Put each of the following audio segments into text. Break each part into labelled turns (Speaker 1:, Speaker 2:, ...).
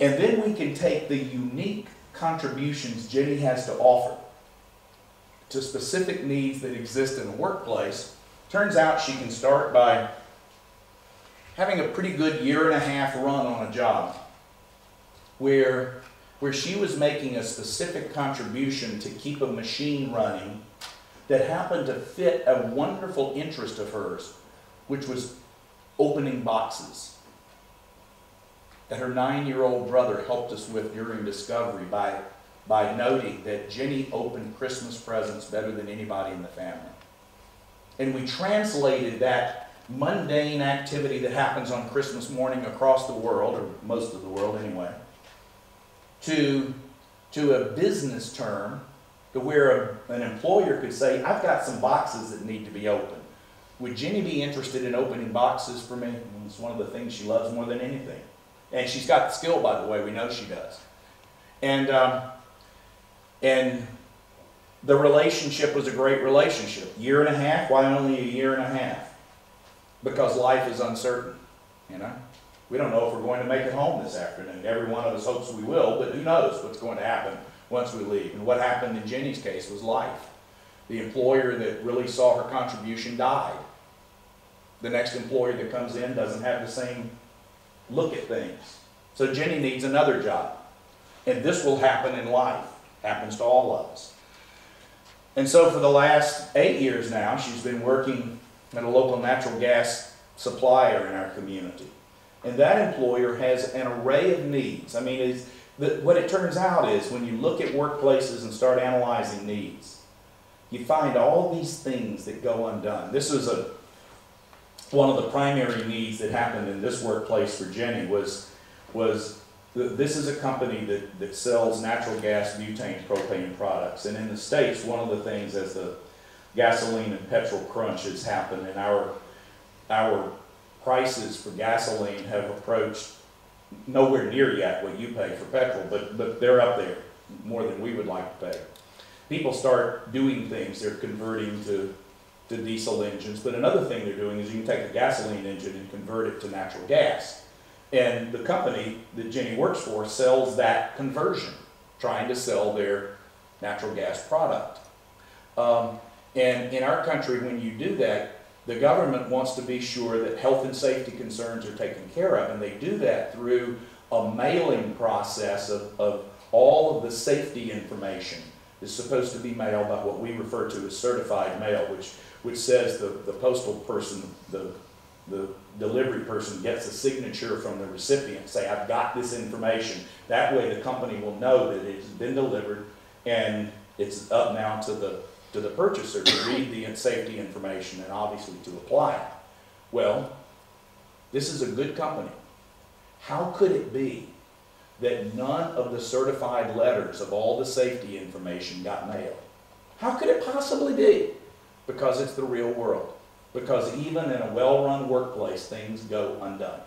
Speaker 1: And then we can take the unique contributions Jenny has to offer to specific needs that exist in the workplace. Turns out she can start by having a pretty good 1.5 year run on a job where she was making a specific contribution to keep a machine running that happened to fit a wonderful interest of hers, which was opening boxes, that her 9-year-old brother helped us with during discovery by noting that Jenny opened Christmas presents better than anybody in the family. And we translated that mundane activity that happens on Christmas morning across the world, or most of the world anyway, to a business term to where an employer could say, I've got some boxes that need to be opened. Would Jenny be interested in opening boxes for me? It's one of the things she loves more than anything. And she's got the skill, by the way, we know she does. And the relationship was a great relationship. 1.5 years, why only 1.5 years? Because life is uncertain, you know. We don't know if we're going to make it home this afternoon. Every one of us hopes we will, but who knows what's going to happen once we leave. And what happened in Jenny's case was life. The employer that really saw her contribution died. The next employer that comes in doesn't have the same look at things. So Jenny needs another job. And this will happen in life. Happens to all of us. And so for the last 8 years now, she's been working at a local natural gas supplier in our community. And that employer has an array of needs. I mean, what it turns out is when you look at workplaces and start analyzing needs, you find all these things that go undone. This was one of the primary needs that happened in this workplace for Jenny was this is a company that sells natural gas, butane, propane products. And in the States, one of the things as the gasoline and petrol crunch has happened, and our prices for gasoline have approached nowhere near yet what you pay for petrol, but they're up there more than we would like to pay. People start doing things. They're converting to diesel engines, but another thing they're doing is you can take a gasoline engine and convert it to natural gas. And the company that Jenny works for sells that conversion, trying to sell their natural gas product. And in our country, when you do that, the government wants to be sure that health and safety concerns are taken care of, and they do that through a mailing process of all of the safety information is supposed to be mailed by what we refer to as certified mail, which says the postal person, the delivery person gets a signature from the recipient, say, I've got this information. That way the company will know that it has been delivered and it's up now to the purchaser to read the safety information and obviously to apply it. Well, this is a good company. How could it be that none of the certified letters of all the safety information got mailed? How could it possibly be? Because it's the real world. Because even in a well-run workplace, things go undone.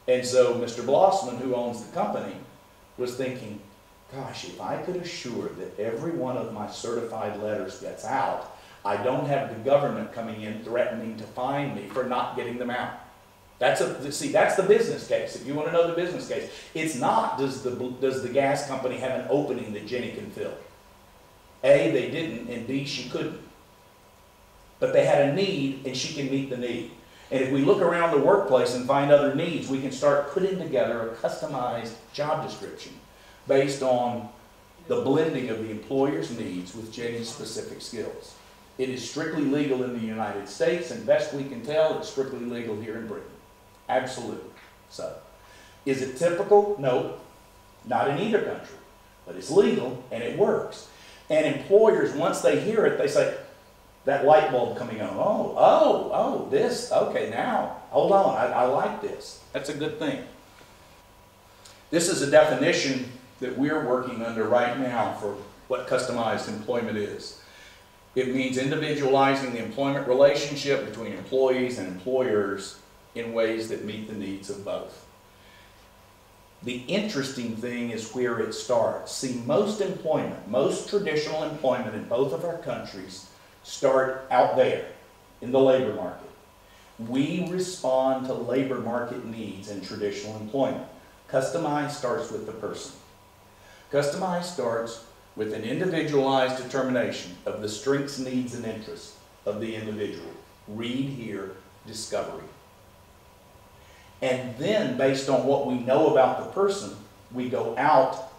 Speaker 1: And so Mr. Blossman, who owns the company, was thinking, gosh, if I could assure that every one of my certified letters gets out, I don't have the government coming in threatening to fine me for not getting them out. That's the business case. If you want to know the business case, it's not does the gas company have an opening that Jenny can fill. A, they didn't, and B, she couldn't. But they had a need, and she can meet the need. And if we look around the workplace and find other needs, we can start putting together a customized job description based on the blending of the employer's needs with Jenny's specific skills. It is strictly legal in the United States, and best we can tell, it's strictly legal here in Britain. Absolutely. So, is it typical? No, not in either country. But it's legal, and it works. And employers, once they hear it, they say, that light bulb coming on, oh, this, okay, now, hold on, I like this. That's a good thing. This is a definition that we're working under right now for what customized employment is. It means individualizing the employment relationship between employees and employers in ways that meet the needs of both. The interesting thing is where it starts. See, most employment, most traditional employment in both of our countries start out there in the labor market. We respond to labor market needs in traditional employment. Customized starts with the person. Customized starts with an individualized determination of the strengths, needs, and interests of the individual. Read here, discovery. And then, based on what we know about the person, we go out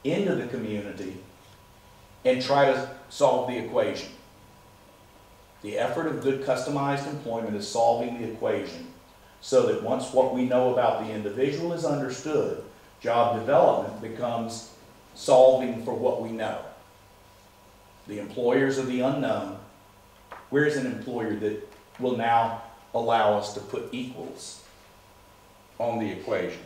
Speaker 1: into the community and try to solve the equation. The effort of good customized employment is solving the equation so that once what we know about the individual is understood, job development becomes solving for what we know. The employers are the unknown. Where's an employer that will now allow us to put equals on the equation?